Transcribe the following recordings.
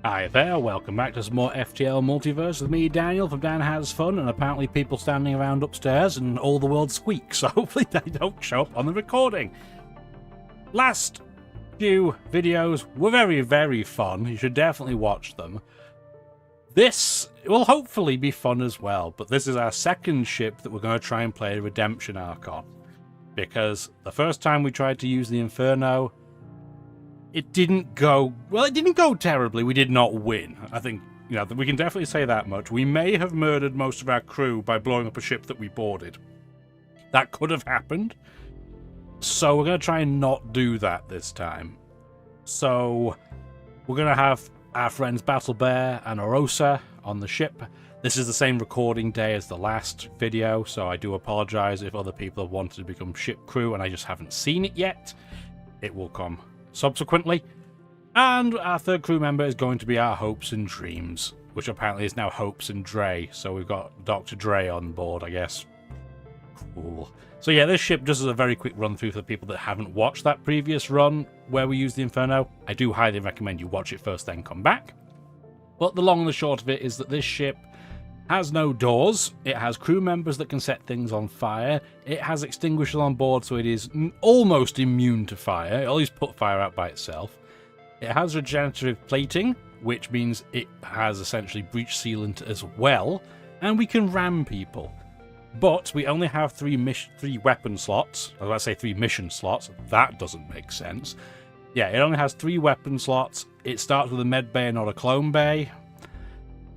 Hi there, welcome back to some more FTL Multiverse with me, Daniel, from Dan Has Fun, and apparently people standing around upstairs and all the world squeaks, so hopefully they don't show up on the recording. Last few videos were very, very fun. You should definitely watch them. This will hopefully be fun as well, but this is our second ship that we're going to try and play a redemption arc on. Because the first time we tried to use the Inferno, it didn't go, well, it didn't go terribly. We did not win. I think, you know, we can definitely say that much. We may have murdered most of our crew by blowing up a ship that we boarded. That could have happened. So we're going to try and not do that this time. So we're going to have our friends Battle Bear and Orosa on the ship. This is the same recording day as the last video, so I do apologize if other people have wanted to become ship crew and I just haven't seen it yet. It will come subsequently. And our third crew member is going to be our Hopes and Dreams, which apparently is now Hopes and Dre, so we've got Dr. Dre on board, I guess. Cool. So yeah, this ship, just as a very quick run through for the people that haven't watched that previous run where we used the Inferno, I do highly recommend you watch it first, then come back. But the long and the short of it is that this ship has no doors, it has crew members that can set things on fire, it has extinguishers on board so it is almost immune to fire, it always put fire out by itself. It has regenerative plating, which means it has essentially breach sealant as well, and we can ram people. But we only have three weapon slots. I was about to say 3 mission slots. That doesn't make sense. Yeah, it only has 3 weapon slots. It starts with a med bay and not a clone bay.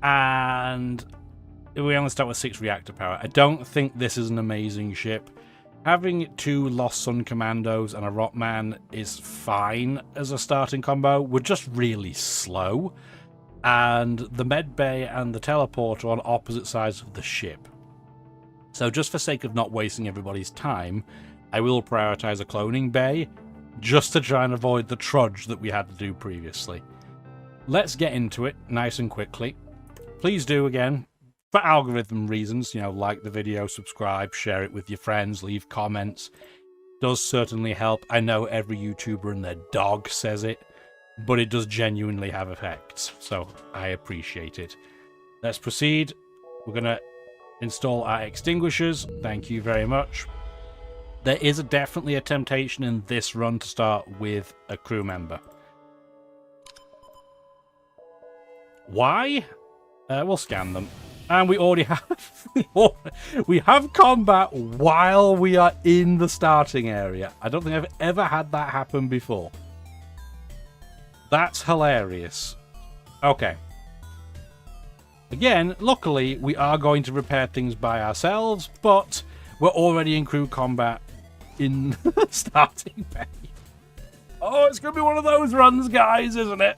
And we only start with 6 reactor power. I don't think this is an amazing ship. Having 2 Lost Sun Commandos and a Rotman is fine as a starting combo. We're just really slow. And the med bay and the teleporter are on opposite sides of the ship. So just for sake of not wasting everybody's time, I will prioritize a cloning bay, just to try and avoid the trudge that we had to do previously. Let's get into it nice and quickly. Please do, again, for algorithm reasons, you know, like the video, subscribe, share it with your friends, leave comments. Does certainly help. I know every YouTuber and their dog says it, but it does genuinely have effects, so I appreciate it. Let's proceed. We're going to install our extinguishers. Thank you very much. There is definitely a temptation in this run to start with a crew member. Why? We'll scan them. And we already have... we have combat while we are in the starting area. I don't think I've ever had that happen before. That's hilarious. Okay. Again, luckily, we are going to repair things by ourselves, but we're already in crew combat in the starting bay. Oh, it's going to be one of those runs, guys, isn't it?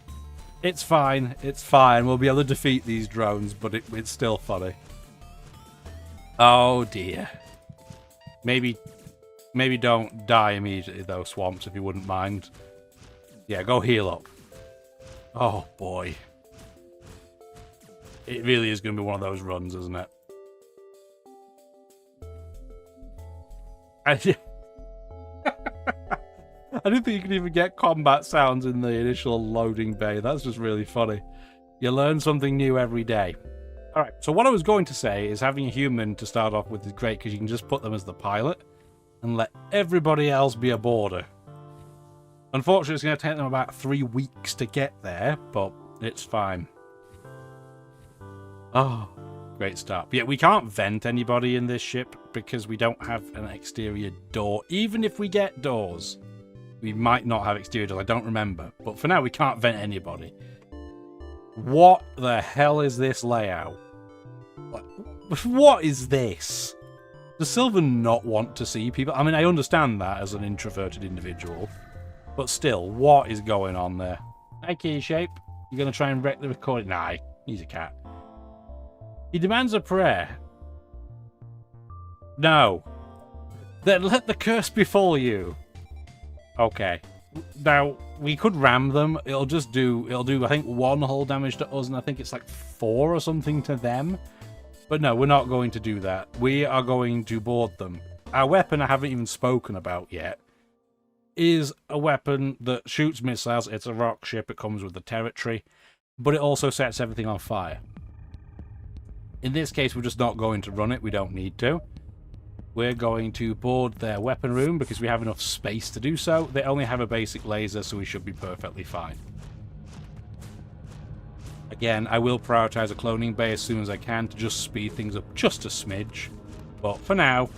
It's fine. It's fine. We'll be able to defeat these drones, but it's still funny. Oh, dear. Maybe don't die immediately, though, Swamps, if you wouldn't mind. Yeah, go heal up. Oh, boy. It really is going to be one of those runs, isn't it? I didn't think you could even get combat sounds in the initial loading bay. That's just really funny. You learn something new every day. Alright, so what I was going to say is having a human to start off with is great because you can just put them as the pilot and let everybody else be a boarder. Unfortunately, it's going to take them about 3 weeks to get there, but it's fine. Oh, great start. But yeah, we can't vent anybody in this ship because we don't have an exterior door. Even if we get doors, we might not have exterior doors. I don't remember. But for now, we can't vent anybody. What the hell is this layout? What is this? Does Sylvan not want to see people? I mean, I understand that as an introverted individual. But still, what is going on there? Hi, Key Shape. You're going to try and wreck the recording? Nah, he's a cat. He demands a prayer. No. Then let the curse befall you. Okay. Now, we could ram them. It'll do, I think, 1 hull damage to us, and I think it's like 4 or something to them. But no, we're not going to do that. We are going to board them. Our weapon I haven't even spoken about yet is a weapon that shoots missiles. It's a rock ship. It comes with the territory. but it also sets everything on fire. In this case, we're just not going to run it. We don't need to. We're going to board their weapon room because we have enough space to do so. They only have a basic laser, so we should be perfectly fine. Again, I will prioritize a cloning bay as soon as I can to just speed things up just a smidge. But for now,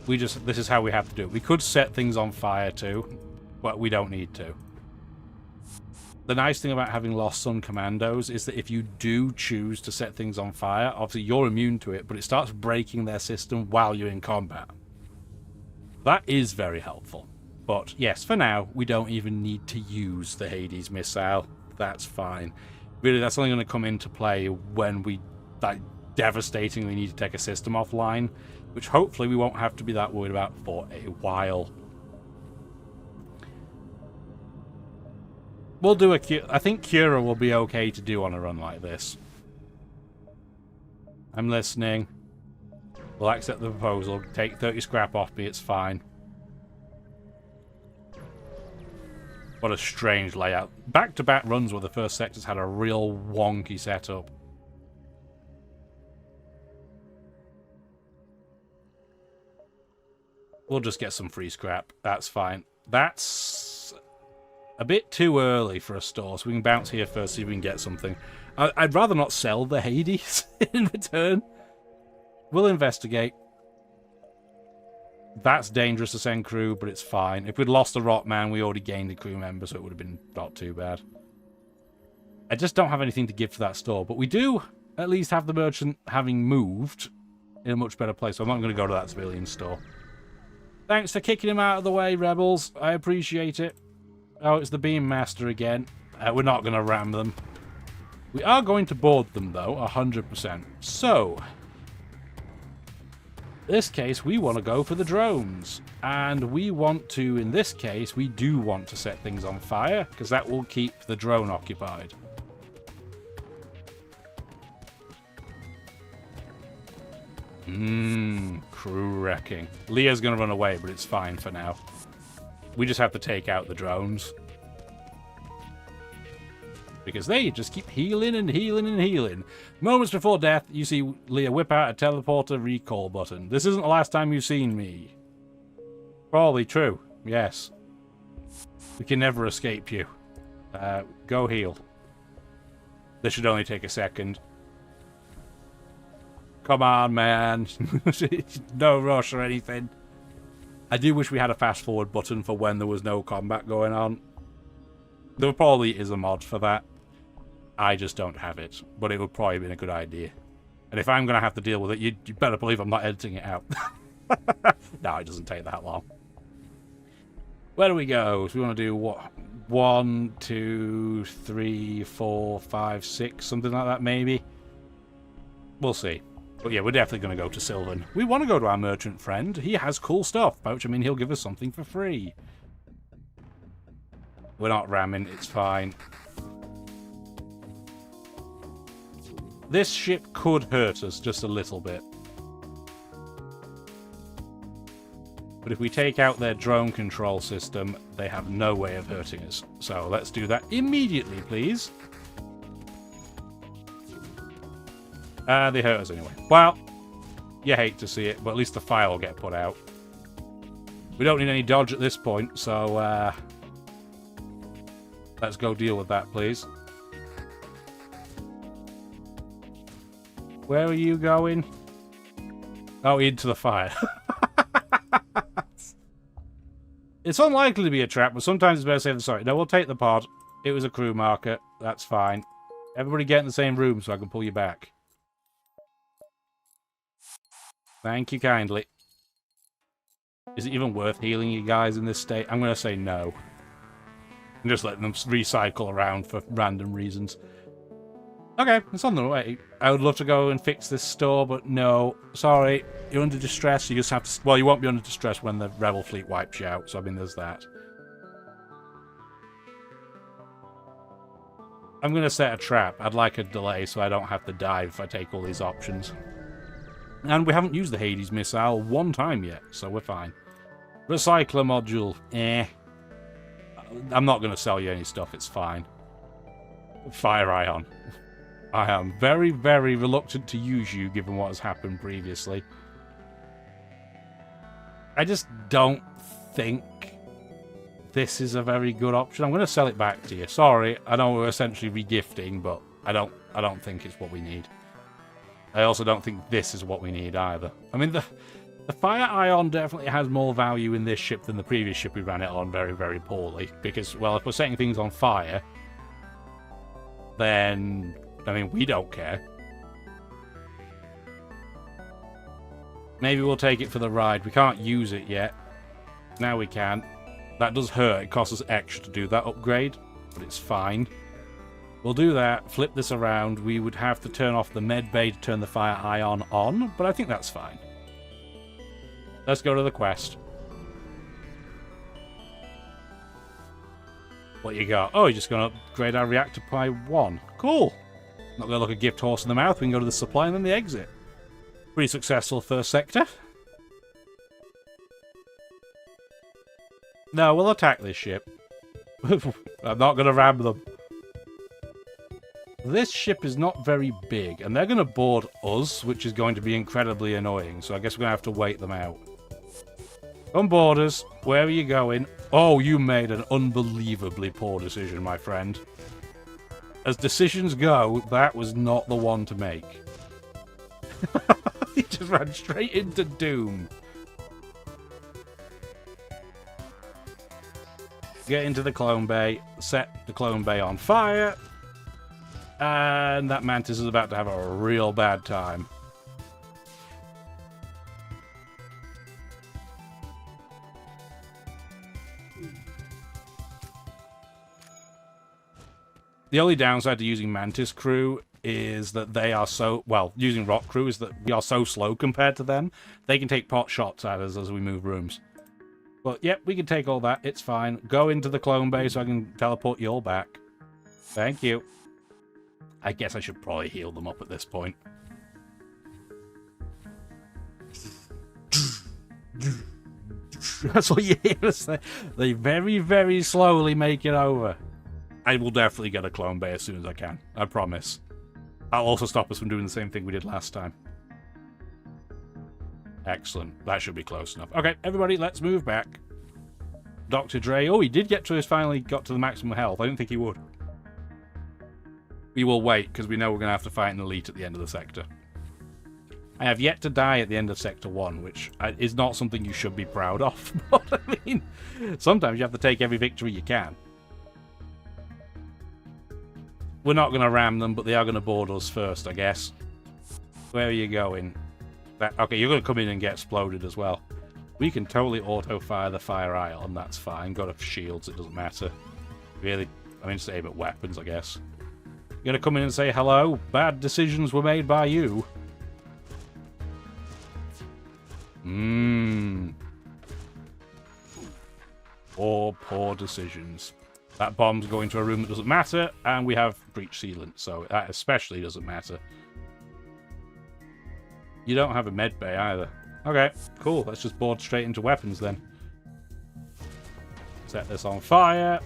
this is how we have to do it. We could set things on fire too, but we don't need to. The nice thing about having lost Sun Commandos is that if you do choose to set things on fire, obviously you're immune to it, but it starts breaking their system while you're in combat. That is very helpful. But yes, for now, we don't even need to use the Hades missile. That's fine. Really, that's only going to come into play when we devastatingly need to take a system offline, which hopefully we won't have to be that worried about for a while. We'll do I think C.U.R.A will be okay to do on a run like this. I'm listening. We'll accept the proposal. Take 30 scrap off me, it's fine. What a strange layout. Back-to-back runs where the first sector's had a real wonky setup. We'll just get some free scrap. That's fine. That's a bit too early for a store, so we can bounce here first, see if we can get something. I'd rather not sell the Hades in return. We'll investigate. That's dangerous to send crew, but it's fine. If we'd lost a Rotman, we already gained a crew member, so it would have been not too bad. I just don't have anything to give to that store, but we do at least have the merchant having moved in a much better place, so I'm not going to go to that civilian store. Thanks for kicking him out of the way, rebels. I appreciate it. Oh, it's the Beam Master again. We're not going to ram them. We are going to board them, though, 100%. So, in this case, we want to go for the drones. And we want to, in this case, we do want to set things on fire, because that will keep the drone occupied. Crew wrecking. Leah's going to run away, but it's fine for now. We just have to take out the drones. Because they just keep healing and healing and healing. Moments before death, you see Leah whip out a teleporter recall button. This isn't the last time you've seen me. Probably true. Yes. We can never escape you. Go heal. This should only take a second. Come on, man. No rush or anything. I do wish we had a fast forward button for when there was no combat going on. There probably is a mod for that. I just don't have it. But it would probably have been a good idea. And if I'm going to have to deal with it, you better believe I'm not editing it out. No, it doesn't take that long. Where do we go? So we want to do what? 1, 2, 3, 4, 5, 6, something like that maybe? We'll see. But yeah, we're definitely going to go to Sylvan. We want to go to our merchant friend. He has cool stuff, which I mean he'll give us something for free. We're not ramming, it's fine. This ship could hurt us just a little bit. But if we take out their drone control system, they have no way of hurting us. So let's do that immediately, please. They hurt us anyway. Well, you hate to see it, but at least the fire will get put out. We don't need any dodge at this point, so let's go deal with that, please. Where are you going? Oh, into the fire. It's unlikely to be a trap, but sometimes it's better safe than sorry. No, we'll take the pod. It was a crew marker. That's fine. Everybody get in the same room so I can pull you back. Thank you kindly. Is it even worth healing you guys in this state? I'm going to say no. I'm just letting them recycle around for random reasons. Okay, it's on the way. I would love to go and fix this store, but no. Sorry, you're under distress. You just have to... Well, you won't be under distress when the rebel fleet wipes you out, so I mean, there's that. I'm going to set a trap. I'd like a delay so I don't have to dive if I take all these options. And we haven't used the Hades missile one time yet, so we're fine. Recycler module. I'm not going to sell you any stuff, it's fine. Fire Ion. I am very, very reluctant to use you, given what has happened previously. I just don't think this is a very good option. I'm going to sell it back to you. Sorry, I know we're essentially regifting, but I don't think it's what we need. I also don't think this is what we need either. I mean, the Fire Ion definitely has more value in this ship than the previous ship we ran it on very, very poorly. Because, well, if we're setting things on fire, then, I mean, we don't care. Maybe we'll take it for the ride. We can't use it yet. Now we can. That does hurt. It costs us extra to do that upgrade, but it's fine. We'll do that, flip this around. We would have to turn off the med bay to turn the Fire Ion on, but I think that's fine. Let's go to the quest. What you got? Oh, you're just going to upgrade our reactor by 1. Cool. Not going to look a gift horse in the mouth. We can go to the supply and then the exit. Pretty successful first sector. No, we'll attack this ship. I'm not going to ram them. This ship is not very big, and they're going to board us, which is going to be incredibly annoying, so I guess we're going to have to wait them out. Come board us. Where are you going? Oh, you made an unbelievably poor decision, my friend. As decisions go, that was not the one to make. He just ran straight into doom. Get into the clone bay, set the clone bay on fire, and that mantis is about to have a real bad time. The only downside to using Mantis crew is that they are so, well, using Rock crew is that we are so slow compared to them. They can take pot shots at us as we move rooms. But, yep, we can take all that. It's fine. Go into the clone bay so I can teleport you all back. Thank you. I guess I should probably heal them up at this point. That's what you hear us say. They very, very slowly make it over. I will definitely get a clone bay as soon as I can. I promise. That'll also stop us from doing the same thing we did last time. Excellent. That should be close enough. Okay, everybody, let's move back. Dr. Dre. Oh, he did get to his, finally got to the maximum health. I didn't think he would. We will wait, because we know we're going to have to fight an elite at the end of the sector. I have yet to die at the end of Sector 1, which is not something you should be proud of. But, I mean, sometimes you have to take every victory you can. We're not going to ram them, but they are going to board us first, I guess. Where are you going? Okay, you're going to come in and get exploded as well. We can totally auto-fire the Fire Ion, that's fine. Got a shields, it doesn't matter. Really, I mean, just aim at weapons, I guess. You're going to come in and say, hello, bad decisions were made by you. Poor decisions. That bomb's going to a room that doesn't matter, and we have breach sealant, so that especially doesn't matter. You don't have a med bay either. Okay, cool. Let's just board straight into weapons then. Set this on fire.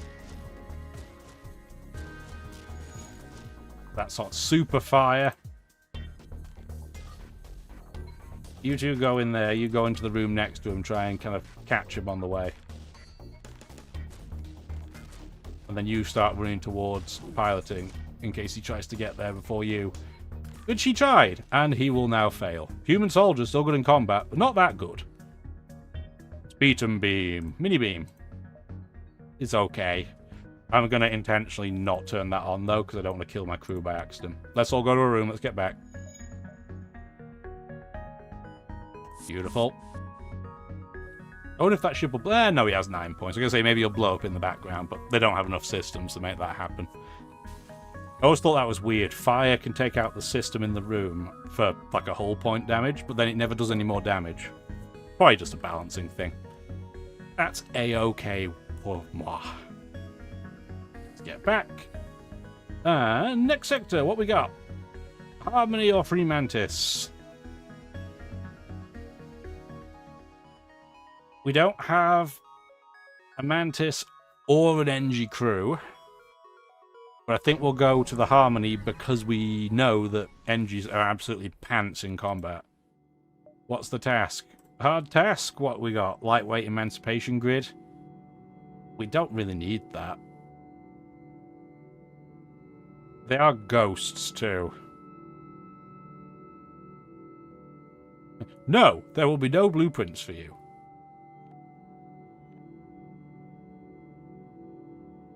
That's hot super fire. You two go in there. You go into the room next to him. Try and kind of catch him on the way. And then you start running towards piloting in case he tries to get there before you. Which he tried, and he will now fail. Human soldier, still good in combat, but not that good. Speetum beam. Mini beam. It's okay. I'm going to intentionally not turn that on, though, because I don't want to kill my crew by accident. Let's all go to a room. Let's get back. Beautiful. I wonder if that ship will... no, he has 9 points. I was going to say maybe he'll blow up in the background, but they don't have enough systems to make that happen. I always thought that was weird. Fire can take out the system in the room for, like, a hull point damage, but then it never does any more damage. Probably just a balancing thing. That's A-okay for moi. Let's get back. Next sector, what we got? Harmony or Free Mantis? We don't have a Mantis or an NG crew. But I think we'll go to the Harmony because we know that NGs are absolutely pants in combat. What's the task? Hard task? What we got? Lightweight Emancipation Grid? We don't really need that. They are ghosts, too. No! There will be no blueprints for you.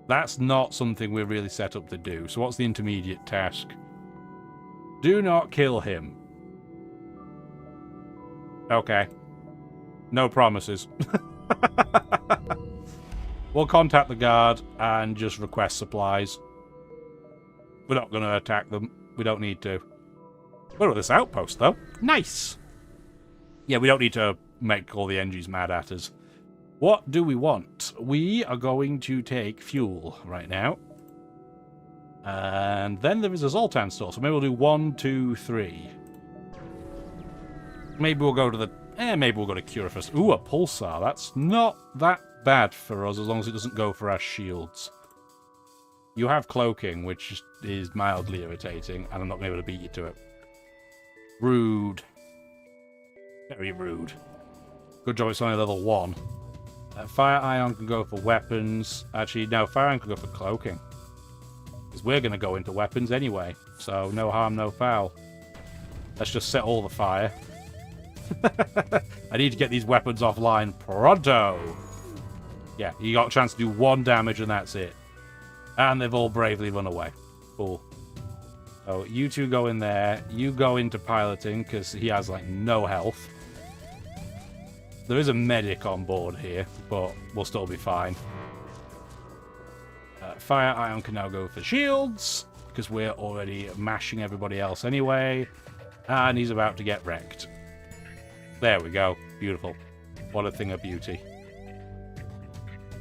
That's not something we're really set up to do. So what's the intermediate task? Do not kill him. Okay. No promises. We'll contact the guard and just request supplies. We're not going to attack them. We don't need to. We're at this outpost, though. Nice! Yeah, we don't need to make all the NGs mad at us. What do we want? We are going to take fuel right now. And then there is a Zoltan store. So maybe we'll do 1, 2, 3. Maybe we'll go to the... maybe we'll go to C.U.R.A first. Ooh, a pulsar. That's not that bad for us as long as it doesn't go for our shields. You have cloaking, which is mildly irritating, and I'm not going to be able to beat you to it. Rude. Very rude. Good job it's only level 1. Fire Ion can go for weapons. Actually, no, Fire Ion can go for cloaking. Because we're going to go into weapons anyway. So, no harm, no foul. Let's just set all the fire. I need to get these weapons offline pronto. Yeah, you got a chance to do 1 damage and that's it. And they've all bravely run away. Cool. So, you two go in there. You go into piloting because he has, like, no health. There is a medic on board here, but we'll still be fine. Fire Ion can now go for shields, because we're already mashing everybody else anyway. And he's about to get wrecked. There we go. Beautiful. What a thing of beauty.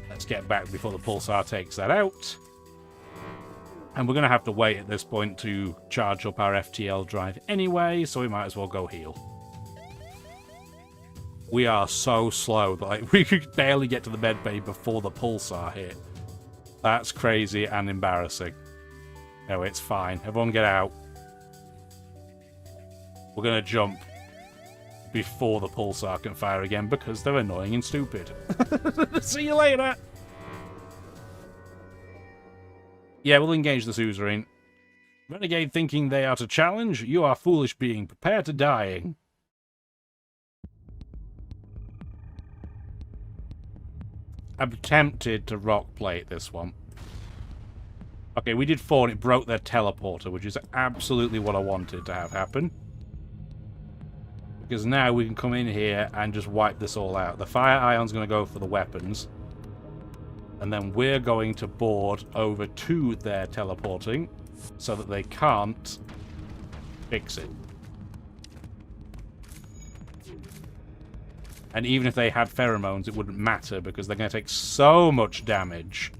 Let's get back before the pulsar takes that out. And we're going to have to wait at this point to charge up our FTL drive anyway, so we might as well go heal. We are so slow. Like, we could barely get to the med bay before the pulsar hit. That's crazy and embarrassing. No, it's fine. Everyone get out. We're going to jump before the pulsar can fire again because they're annoying and stupid. See you later! Yeah, we'll engage the suzerain. Renegade thinking they are to challenge? You are foolish being. Prepare to dying. I'm tempted to rock plate this one. Okay, we did 4 and it broke their teleporter, which is absolutely what I wanted to have happen. Because now we can come in here and just wipe this all out. The Fire Ion's going to go for the weapons. And then we're going to board over to their teleporting so that they can't fix it. And even if they had pheromones, it wouldn't matter because they're going to take so much damage.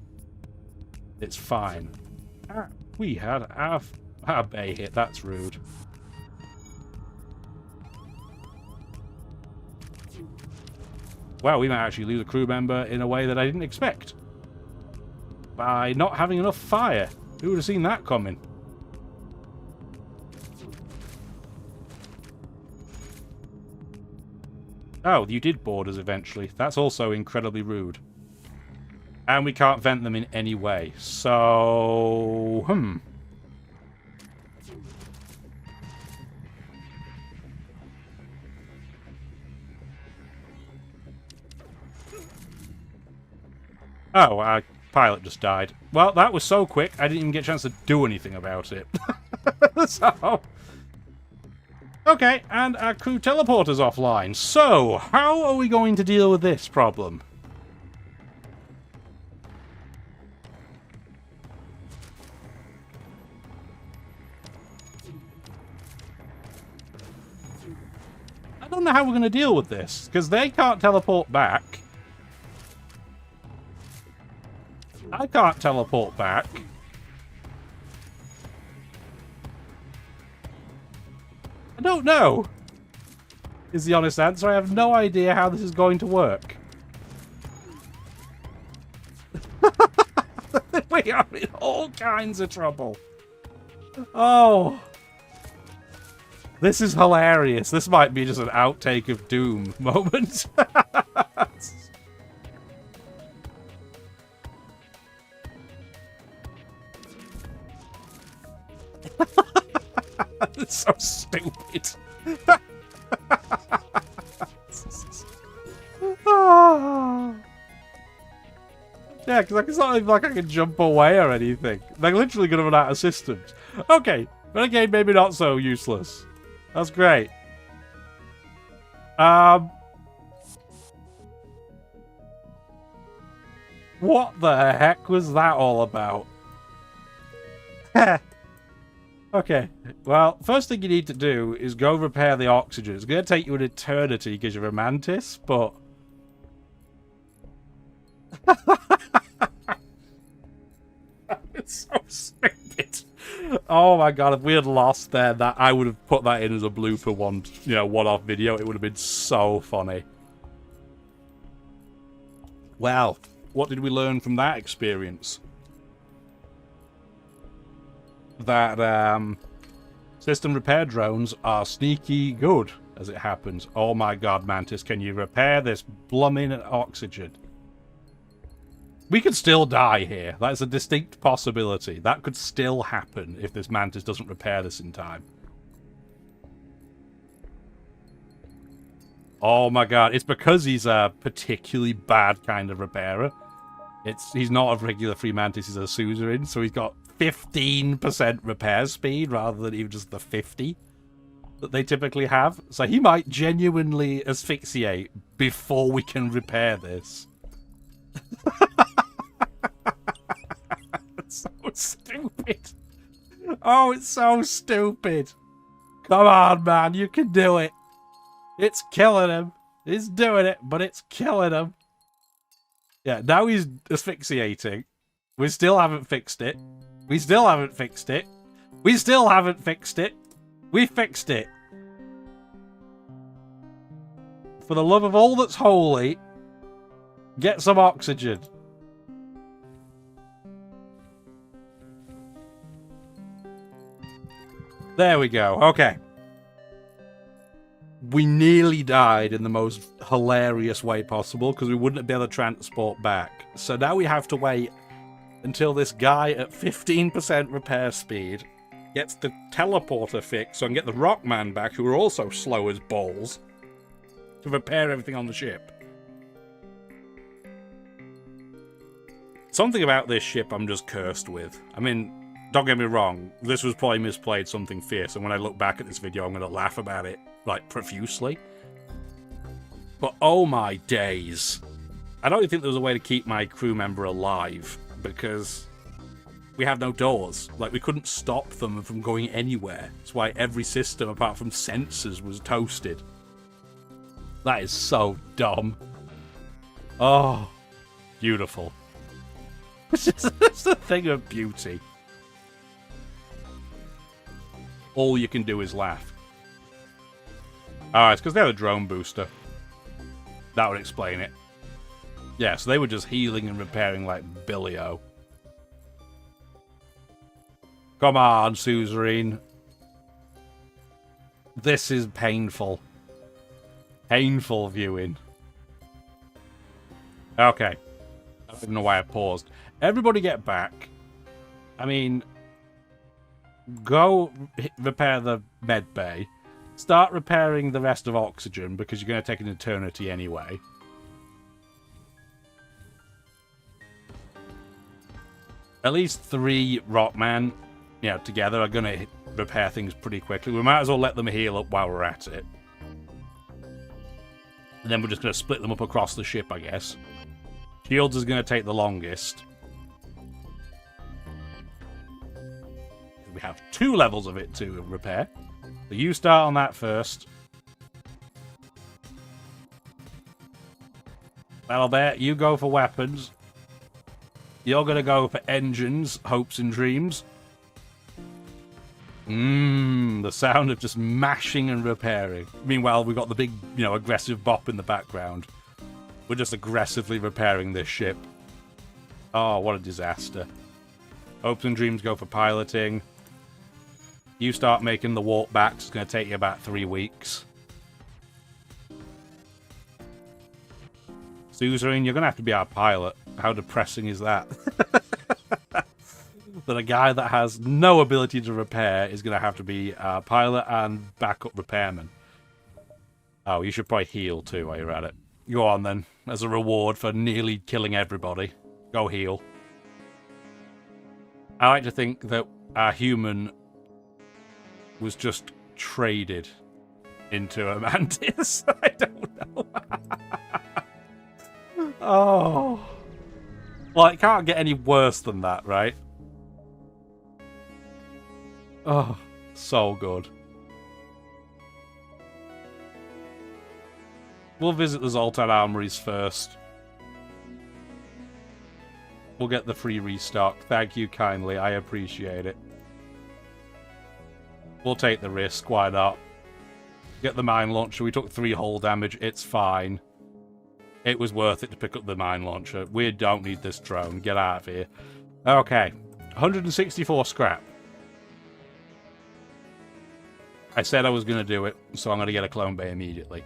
It's fine. Ah, we had our bay hit. That's rude. Wow, we might actually lose a crew member in a way that I didn't expect. By not having enough fire. Who would have seen that coming? Oh, you did board us eventually. That's also incredibly rude. And we can't vent them in any way. So... Oh, our pilot just died. Well, that was so quick, I didn't even get a chance to do anything about it. So... Okay, and our crew teleporter's offline. So, how are we going to deal with this problem? I don't know how we're going to deal with this, because they can't teleport back. I can't teleport back. I don't know, is the honest answer. I have no idea how this is going to work. We are in all all kinds of trouble. Oh. This is hilarious. This might be just an outtake of Doom moment. It's so stupid. Yeah, because it's not even like I can jump away or anything. They're literally going to run out of systems. Okay, Renegade maybe not so useless. That's great. What the heck was that all about? Okay, well, first thing you need to do is go repair the oxygen. It's going to take you an eternity because you're a mantis, but... It's so stupid. Oh my god, if we had lost there, that I would have put that in as a blooper one-off video. It would have been so funny. Well, what did we learn from that experience? That system repair drones are sneaky good, as it happens. Oh my god, Mantis, can you repair this blooming oxygen? We could still die here. That's a distinct possibility. That could still happen if this Mantis doesn't repair this in time. Oh my god, it's because he's a particularly bad kind of repairer. He's not a regular free Mantis, he's a suzerain, so he's got 15% repair speed rather than even just the 50 that they typically have. So he might genuinely asphyxiate before we can repair this. It's so stupid. Oh, it's so stupid. Come on, man, you can do it. It's killing him. He's doing it, but it's killing him. Yeah, now he's asphyxiating. We still haven't fixed it. We still haven't fixed it. We still haven't fixed it. We fixed it. For the love of all that's holy, get some oxygen. There we go. Okay. We nearly died in the most hilarious way possible because we wouldn't be able to transport back. So now we have to wait until this guy at 15% repair speed gets the teleporter fixed so I can get the Rockman back, who are also slow as balls, to repair everything on the ship. Something about this ship I'm just cursed with. I mean, don't get me wrong, this was probably misplayed something fierce, and when I look back at this video I'm going to laugh about it, like, profusely. But oh my days. I don't even think there was a way to keep my crew member alive, because we had no doors. Like, we couldn't stop them from going anywhere. That's why every system, apart from sensors, was toasted. That is so dumb. Oh, beautiful. It's just a thing of beauty. All you can do is laugh. Oh, it's because they had a drone booster. That would explain it. Yeah, so they were just healing and repairing like Billy-O. Come on, suzerain. This is painful. Painful viewing. Okay. I don't know why I paused. Everybody get back. I mean, go repair the med bay. Start repairing the rest of oxygen because you're going to take an eternity anyway. At least 3 Rockman, together are going to repair things pretty quickly. We might as well let them heal up while we're at it. And then we're just going to split them up across the ship, I guess. Shields is going to take the longest. We have 2 levels of it to repair. So you start on that first. Battlebet, you go for weapons. You're going to go for engines, hopes and dreams. The sound of just mashing and repairing. Meanwhile, we've got the big, aggressive bop in the background. We're just aggressively repairing this ship. Oh, what a disaster. Hopes and dreams go for piloting. You start making the walk back. It's going to take you about 3 weeks. Suzerain, you're going to have to be our pilot. How depressing is that? That a guy that has no ability to repair is going to have to be our pilot and backup repairman. Oh, you should probably heal too while you're at it. Go on then, as a reward for nearly killing everybody. Go heal. I like to think that our human was just traded into a mantis. I don't know. Oh. Well, it can't get any worse than that, right? Oh, so good. We'll visit the Zoltan Armories first. We'll get the free restock. Thank you kindly. I appreciate it. We'll take the risk. Why not? Get the mine launcher. We took 3 hull damage. It's fine. It was worth it to pick up the mine launcher. We don't need this drone. Get out of here. Okay. 164 scrap. I said I was going to do it, so I'm going to get a clone bay immediately.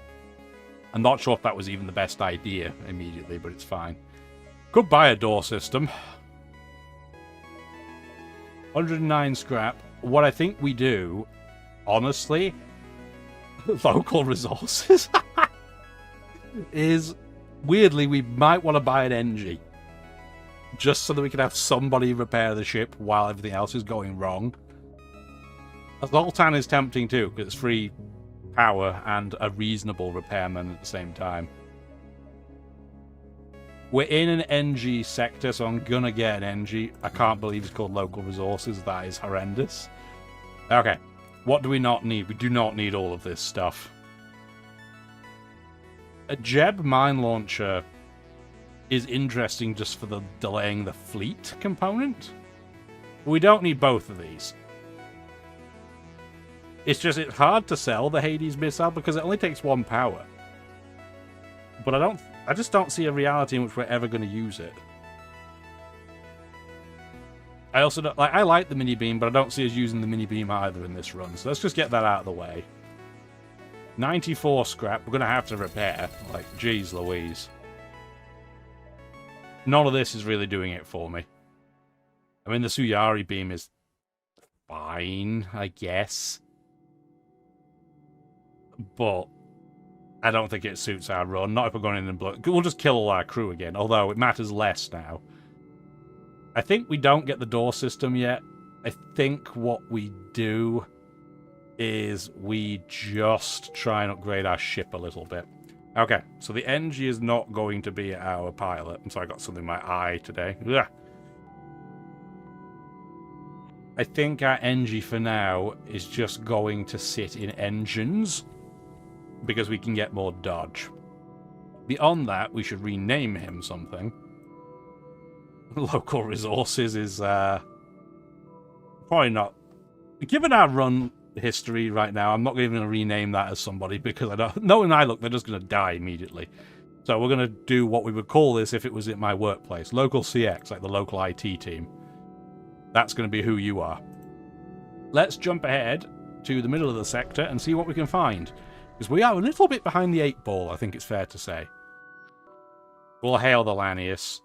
I'm not sure if that was even the best idea immediately, but it's fine. Could buy a door system. 109 scrap. What I think we do, honestly, local resources, is, weirdly, we might want to buy an NG. Just so that we can have somebody repair the ship while everything else is going wrong. Zoltan is tempting too, because it's free power and a reasonable repairman at the same time. We're in an NG sector, so I'm gonna get an NG. I can't believe it's called local resources. That is horrendous. Okay, what do we not need? We do not need all of this stuff. A Jeb mine launcher is interesting just for the delaying the fleet component. We don't need both of these. It's just, it's hard to sell the Hades missile because it only takes 1 power. But I just don't see a reality in which we're ever going to use it. I also don't, I like the mini beam, but I don't see us using the mini beam either in this run. So let's just get that out of the way. 94 scrap. We're going to have to repair. Like, geez Louise. None of this is really doing it for me. I mean, the C.U.R.A beam is fine, I guess. But I don't think it suits our run. Not if we're going in and blow. We'll just kill all our crew again, although it matters less now. I think we don't get the door system yet. I think what we do is we just try and upgrade our ship a little bit. Okay, so the NG is not going to be our pilot. I'm sorry, I got something in my eye today. Ugh. I think our NG for now is just going to sit in engines, because we can get more dodge. Beyond that, we should rename him something. Local resources is probably not. Given our run history right now, I'm not even going to rename that as somebody because I don't. Knowing I look, they're just going to die immediately. So we're going to do what we would call this if it was at my workplace. Local CX, like the local IT team. That's going to be who you are. Let's jump ahead to the middle of the sector and see what we can find. Because we are a little bit behind the 8 ball, I think it's fair to say. We'll hail the Lanius.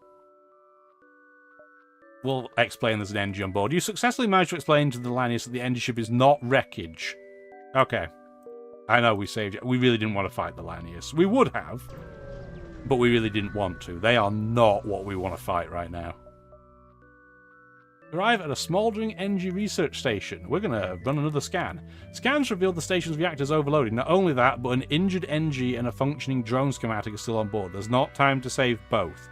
We'll explain there's an NG on board. You successfully managed to explain to the Lanius that the NG ship is not wreckage. Okay. I know we saved it. We really didn't want to fight the Lanius. We would have, but we really didn't want to. They are not what we want to fight right now. Arrive at a smouldering NG research station. We're going to run another scan. Scans revealed the station's reactors overloaded. Not only that, but an injured NG and a functioning drone schematic are still on board. There's not time to save both.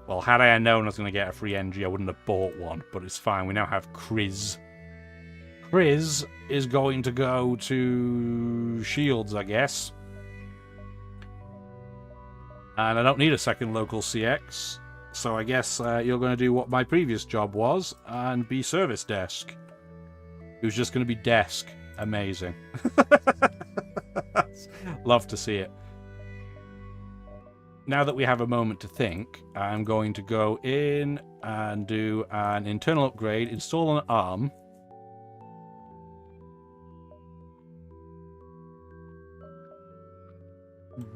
Well, had I known I was going to get a free NG, I wouldn't have bought one, but it's fine. We now have Chris. Chris is going to go to Shields, I guess. And I don't need a second local CX. So I guess you're going to do what my previous job was and be service desk. It was just going to be desk. Amazing. Love to see it. now that we have a moment to think, I'm going to go in and do an internal upgrade, install an arm.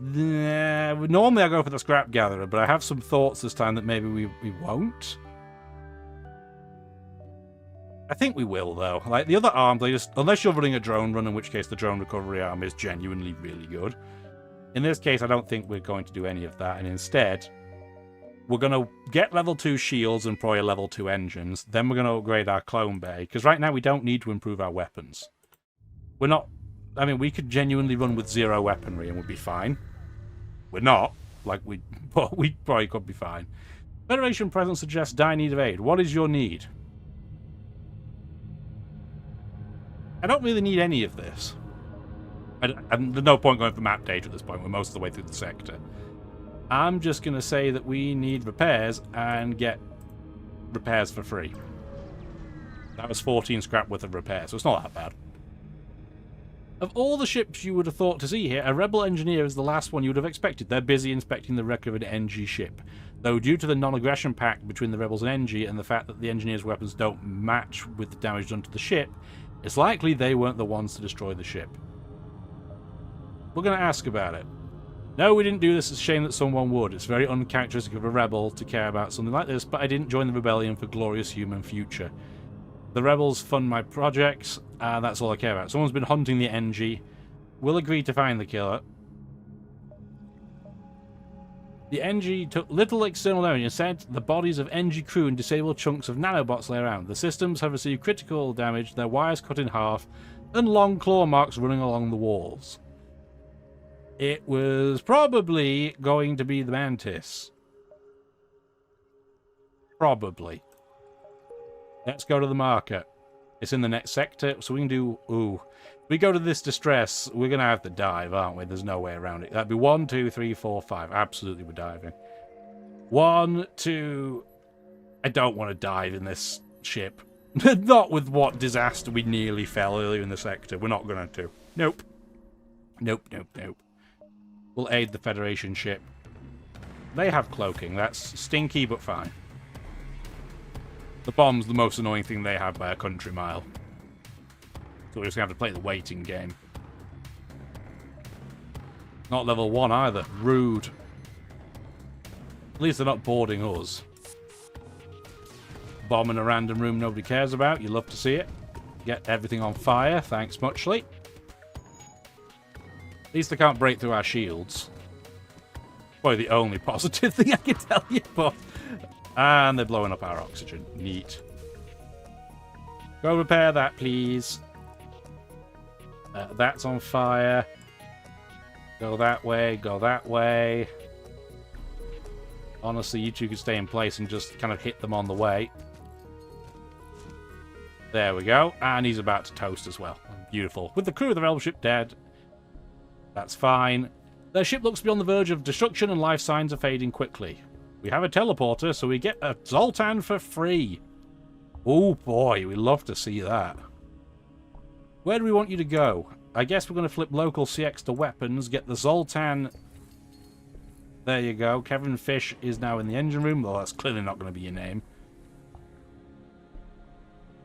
Normally I go for the scrap gatherer, but I have some thoughts this time that maybe we won't. I think we will, though. Like, the other arms, they just... Unless you're running a drone run, in which case the drone recovery arm is genuinely really good. In this case, I don't think we're going to do any of that, and instead, we're going to get level 2 shields and probably level 2 engines. Then we're going to upgrade our clone bay, because right now we don't need to improve our weapons. We're not... I mean, we could genuinely run with 0 weaponry and we'd be fine. We're not. But we probably could be fine. Federation presence suggests dire need of aid. What is your need? I don't really need any of this. And there's no point going for map data at this point. We're most of the way through the sector. I'm just going to say that we need repairs and get repairs for free. That was 14 scrap worth of repairs, so it's not that bad. Of all the ships you would have thought to see here, a rebel engineer is the last one you would have expected. They're busy inspecting the wreck of an NG ship. Though due to the non-aggression pact between the rebels and NG and the fact that the engineer's weapons don't match with the damage done to the ship, it's likely they weren't the ones to destroy the ship. We're going to ask about it. No, we didn't do this. It's a shame that someone would. It's very uncharacteristic of a rebel to care about something like this, but I didn't join the rebellion for glorious human future. The rebels fund my projects, and that's all I care about. Someone's been hunting the NG. We'll agree to find the killer. The NG took little external damage and sent the bodies of NG crew and disabled chunks of nanobots lay around. The systems have received critical damage, their wires cut in half, and long claw marks running along the walls. It was probably going to be the Mantis. Probably. Let's go to the market. It's in the next sector, so we can do... Ooh. If we go to this distress, we're going to have to dive, aren't we? There's no way around it. That'd be 1, 2, 3, 4, 5. Absolutely, we're diving. 1, 2... I don't want to dive in this ship. Not with what disaster we nearly fell earlier in the sector. We're not going to. Nope. Nope, nope, nope. We'll aid the Federation ship. They have cloaking. That's stinky, but fine. The bomb's the most annoying thing they have by a country mile. So we're just going to have to play the waiting game. Not level 1 either. Rude. At least they're not boarding us. Bomb in a random room nobody cares about. You love to see it. Get everything on fire. Thanks muchly. At least they can't break through our shields. Probably the only positive thing I can tell you, but... And they're blowing up our oxygen. Neat. Go repair that, please. That's on fire. Go that way, go that way. Honestly, you two could stay in place and just kind of hit them on the way. There we go. And he's about to toast as well. Beautiful. With the crew of the rebel ship dead. That's fine. Their ship looks to be on the verge of destruction and life signs are fading quickly. We have a teleporter, so we get a Zoltan for free. Oh boy, we love to see that. Where do we want you to go? I guess we're going to flip local CX to weapons, get the Zoltan. There you go. Kevin Fish is now in the engine room, though that's clearly not going to be your name.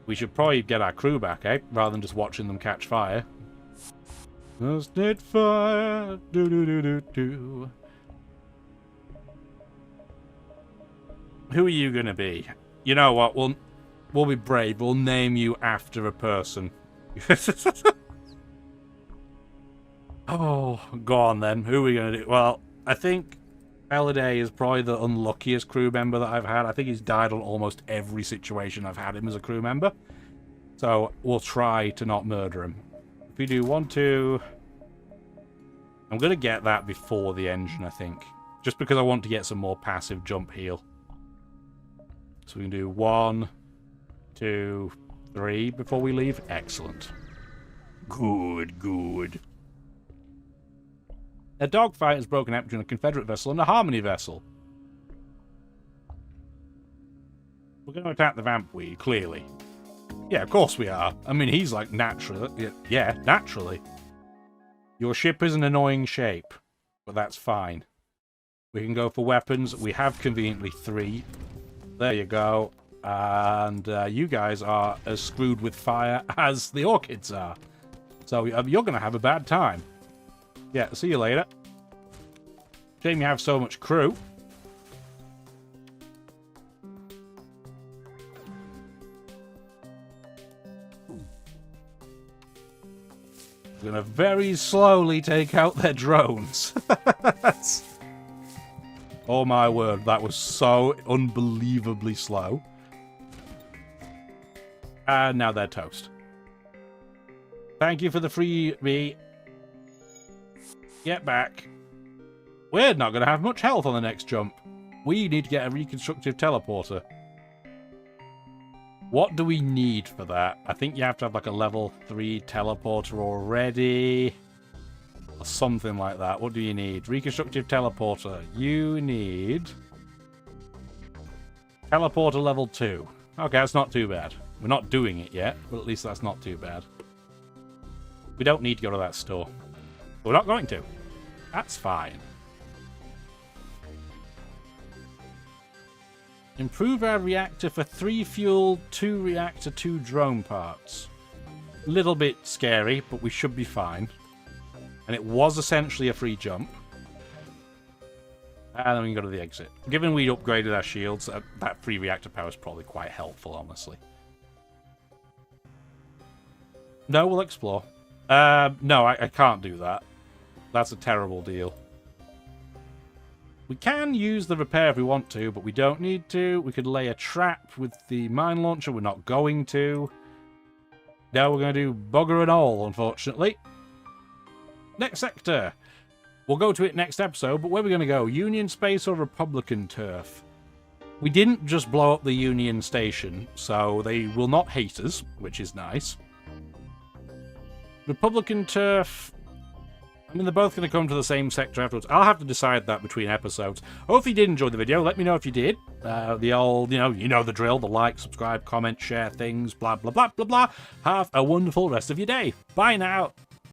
We should probably get our crew back, eh? Rather than just watching them catch fire. Just need fire. Do do do do do. Who are you going to be? You know what? We'll be brave. We'll name you after a person. Oh, go on then. Who are we going to do? Well, I think Halliday is probably the unluckiest crew member that I've had. I think he's died on almost every situation I've had him as a crew member. So we'll try to not murder him. If we do 1, 2... I'm going to get that before the engine, I think. Just because I want to get some more passive jump heal. So we can do 1, 2, 3 before we leave. Excellent. Good, good. A dogfight has broken out between a Confederate vessel and a Harmony vessel. We're going to attack the Vampweed, clearly. Yeah, of course we are. I mean, he's like naturally. Yeah, naturally. Your ship is an annoying shape, but that's fine. We can go for weapons. We have conveniently 3. There you go. And you guys are as screwed with fire as the orchids are. So you're going to have a bad time. Yeah, see you later. Shame you have so much crew. We're going to very slowly take out their drones. Oh my word, that was so unbelievably slow. And now they're toast. Thank you for the freebie. Get back. We're not going to have much health on the next jump. We need to get a reconstructive teleporter. What do we need for that? I think you have to have like a level 3 teleporter already. Or something like that. What do you need? Reconstructive teleporter. You need... teleporter level 2. Okay, that's not too bad. We're not doing it yet, but at least that's not too bad. We don't need to go to that store. We're not going to. That's fine. Improve our reactor for 3 fuel, 2 reactor, 2 drone parts. Little bit scary, but we should be fine. And it was essentially a free jump. And then we can go to the exit. Given we upgraded our shields, that free reactor power is probably quite helpful, honestly. No, we'll explore. No, I can't do that. That's a terrible deal. We can use the repair if we want to, but we don't need to. We could lay a trap with the mine launcher. We're not going to. No, we're going to do bugger and all, unfortunately. Next sector. We'll go to it next episode, but where are we going to go? Union space or Republican turf? We didn't just blow up the Union station, so they will not hate us, which is nice. Republican turf... I mean, they're both going to come to the same sector afterwards. I'll have to decide that between episodes. Hopefully you did enjoy the video. Let me know if you did. The old, you know the drill. The like, subscribe, comment, share things, blah, blah, blah, blah, blah. Have a wonderful rest of your day. Bye now.